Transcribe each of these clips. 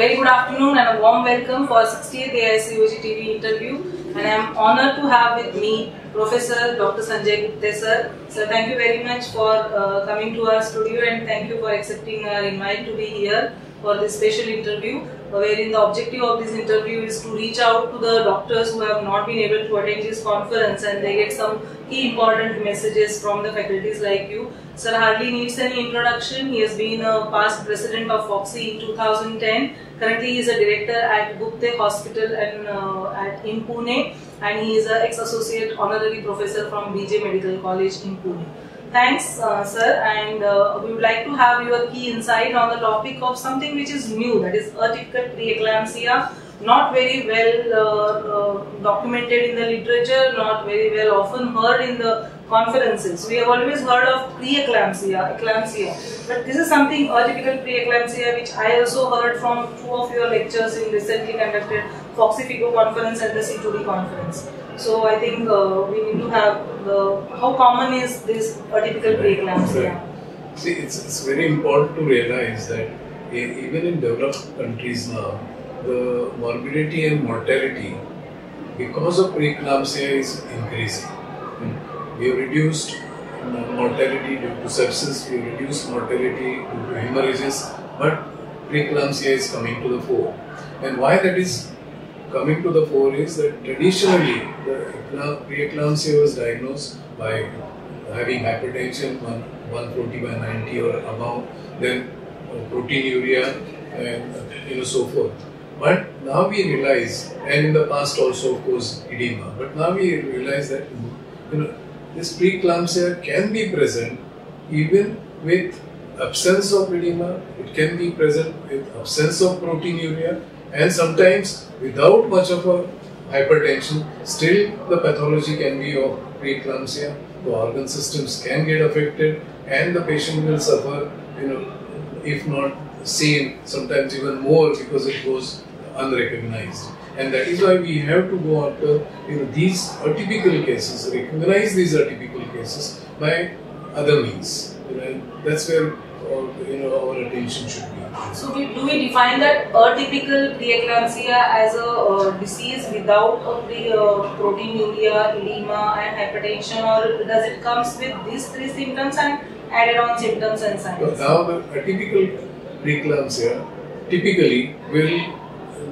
very good afternoon and a warm welcome for 60th AICOG TV interview. And I am honored to have with me Professor Dr. Sanjay Gupte sir. Sir, thank you very much for coming to our studio and thank you for accepting our invite to be here for this special interview, wherein the objective of this interview is to reach out to the doctors who have not been able to attend this conference and they get some key important messages from the faculties like you. Sir hardly needs any introduction. He has been a past president of FOXI in 2010. Currently he is a director at Gupte Hospital and in Pune, and he is an ex-associate honorary professor from BJ Medical College in Pune. Thanks, sir, and we would like to have your key insight on the topic of something which is new, that is atypical preeclampsia, not very well documented in the literature, not very well often heard in the conferences. We have always heard of preeclampsia, eclampsia, but this is something atypical preeclampsia which I also heard from two of your lectures in recently conducted FOXI-FIGO conference and the C2D conference. So I think we need to have how common is this atypical preeclampsia? See, it's very important to realize that even in developed countries now, the morbidity and mortality because of preeclampsia is increasing. We have reduced mortality due to sepsis, we have reduced mortality due to hemorrhages, but preeclampsia is coming to the fore. And why that is coming to the fore is that traditionally the preeclampsia was diagnosed by having hypertension 140 by 90 or above, then proteinuria and so forth. But now we realize, and in the past also of course edema, but now we realize that this preeclampsia can be present even with absence of edema, it can be present with absence of proteinuria, and sometimes without much of a hypertension, still the pathology can be of preeclampsia, the organ systems can get affected and the patient will suffer, if not same, sometimes even more because it goes unrecognized. And that is why we have to go after these atypical cases, recognize these atypical cases by other means. That's where our attention should be. So do we define that atypical preeclampsia as a disease without proteinuria, edema and hypertension, or does it comes with these three symptoms and added on symptoms and signs? Now the atypical preeclampsia typically will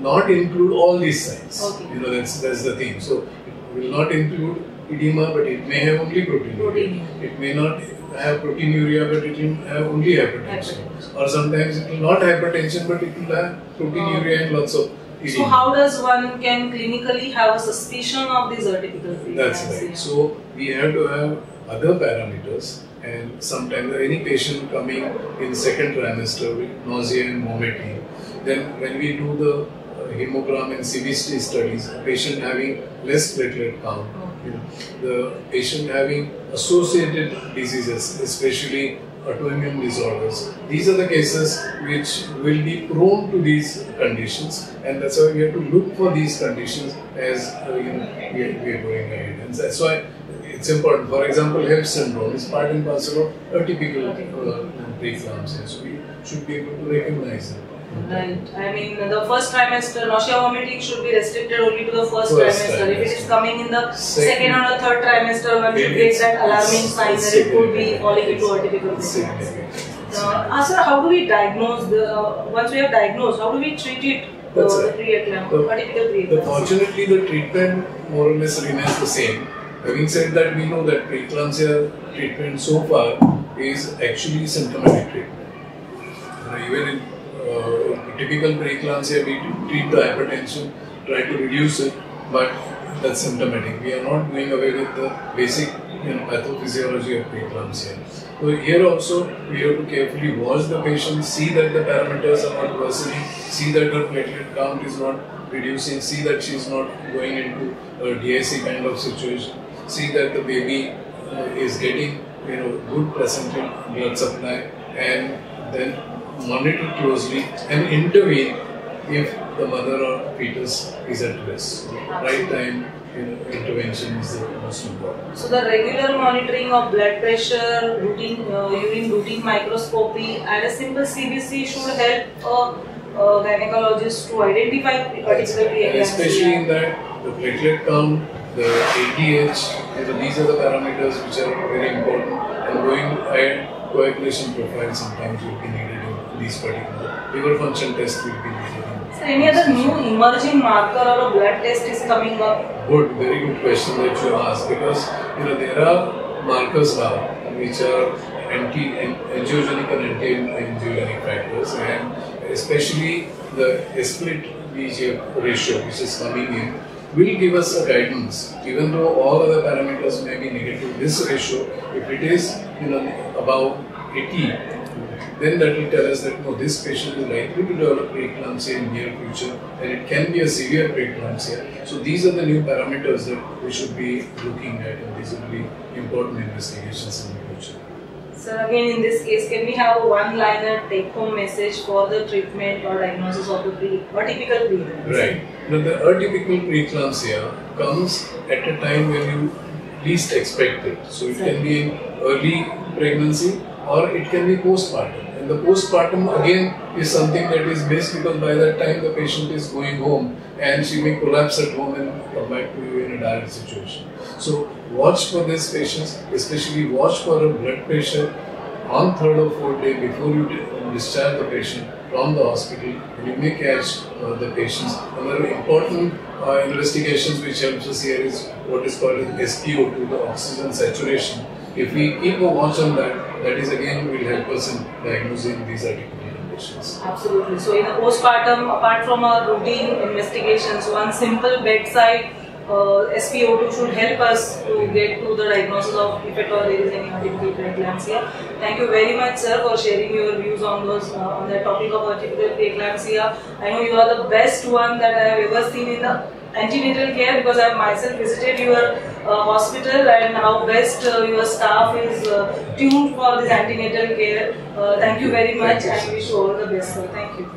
not include all these signs. Okay. That's the thing. So it will not include edema, but it may have only proteinuria. It may not have proteinuria, but it will have only hypertension. Or sometimes it will not hypertension, but it will have proteinuria and lots of edema. So how does one can clinically have a suspicion of this atypical preeclampsia? That's right. So we have to have other parameters, and sometimes any patient coming in second trimester with nausea and vomiting, then when we do the hemogram and CBC studies, patient having less platelet count, the patient having associated diseases, especially autoimmune disorders. These are the cases which will be prone to these conditions, and that's why we have to look for these conditions as we are going ahead. And that's why it's important. For example, HELLP syndrome is part and parcel of atypical preeclampsia, so we should be able to recognize it. Right. I mean, the first trimester, nausea vomiting should be restricted only to the first trimester. If it is coming in the second or the third trimester, one should get that alarming sign that it could be falling into atypical preeclampsia. Sir, how do we diagnose once we have diagnosed, how do we treat it, the atypical preeclampsia? Fortunately, the treatment more or less remains the same. Having said that, we know that preeclampsia treatment so far is actually symptomatic treatment. Even in typical preeclampsia, we treat the hypertension, try to reduce it, but that's symptomatic. We are not doing away with the basic pathophysiology of preeclampsia. So here also we have to carefully watch the patient, see that the parameters are not worsening, see that her platelet count is not reducing, see that she is not going into a DIC kind of situation, see that the baby is getting good placental blood supply, and then monitor closely and intervene if the mother or fetus is at risk. Right time intervention is the most important. So the regular monitoring of blood pressure, urine routine microscopy and a simple CBC should help gynecologists to identify particular preeclampsia? Especially in that, the platelet count, the ATH, these are the parameters which are very important, and going ahead, coagulation profile sometimes will be needed in these particular. Liver function test will be needed. So any other new emerging marker or a blood test is coming up? Good, very good question that you asked, because there are markers now which are anti-angiogenic and anti-angiogenic factors, and especially the split VEGF ratio which is coming in will give us a guidance. Even though all other parameters may be negative, this ratio, if it is above 80, then that will tell us that no, this patient is likely to develop preeclampsia in near future, and it can be a severe preeclampsia. So these are the new parameters that we should be looking at, and these will be important investigations in the future. So again, in this case, can we have a one-liner take-home message for the treatment or diagnosis of the atypical preeclampsia? Right. Now, the atypical preeclampsia comes at a time when you least expect it. So it can be in early pregnancy or it can be postpartum. And the postpartum again is something that is missed, because by that time the patient is going home and she may collapse at home and come back to you in a dire situation. So watch for these patients, especially watch for a blood pressure on third or fourth day before you discharge the patient from the hospital, and you may catch the patients. Another important investigations which helps us here is what is called SpO2, the oxygen saturation. If we keep a watch on that, that is again will help us in diagnosing these atypical conditions. Absolutely. So in the postpartum, apart from our routine investigations, one simple bedside SpO2 should help us to get to the diagnosis of if at all there is any atypical preeclampsia. Thank you very much, sir, for sharing your views on those on the topic of atypical preeclampsia. I know you are the best one that I have ever seen in the antenatal care, because I have myself visited your hospital, and how best your staff is tuned for this antenatal care. Thank you very much, and wish you all the best, sir. Thank you.